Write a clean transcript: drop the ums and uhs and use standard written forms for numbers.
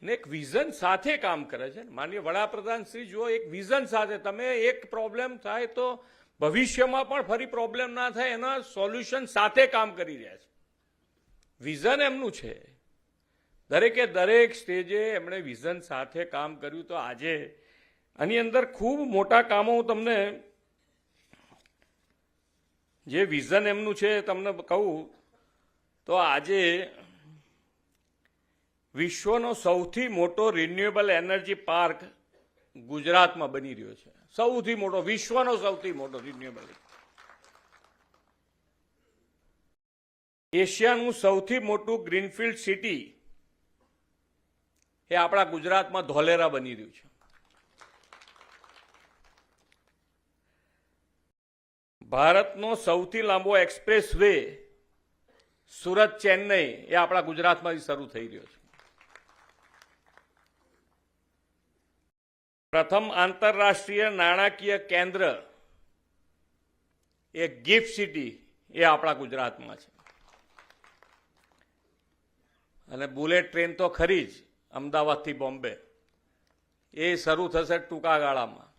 ને એક વિઝન સાથે કામ કરે છે. માનનીય વડાપ્રધાન શ્રી જુઓ, એક વિઝન સાથે તમે એક પ્રોબ્લેમ થાય તો ભવિષ્યમાં પણ ફરી પ્રોબ્લેમ ના થાય એના સોલ્યુશન સાથે કામ કરી રહ્યા છે. વિઝન એમનું છે. દરેકે દરેક સ્ટેજે એમણે વિઝન સાથે કામ કર્યું. તો આજે આની અંદર ખૂબ મોટા કામો હું તમને જે વિઝન એમનું છે તમને કહું તો આજે વિશ્વનો સૌથી મોટો રિન્યુએબલ એનર્જી પાર્ક ગુજરાતમાં બની રહ્યો છે. સૌથી મોટો, વિશ્વનો સૌથી મોટો રિન્યુએબલ. એશિયાનું સૌથી મોટું ગ્રીનફિલ્ડ સિટી એ આપણા ગુજરાતમાં ધોલેરા બની રહ્યું છે. ભારતનો સૌથી લાંબો એક્સપ્રેસ વે સુરત ચેન્નઈ એ આપણા ગુજરાતમાંથી શરૂ થઈ રહ્યો છે. પ્રથમ આંતરરાષ્ટ્રીય નાણાકીય કેન્દ્ર એ ગિફ્ટ સિટી એ આપણા ગુજરાતમાં છે. અને બુલેટ ટ્રેન તો ખરી જ, અમદાવાદથી બોમ્બે એ શરૂ થશે ટૂંકા ગાળામાં.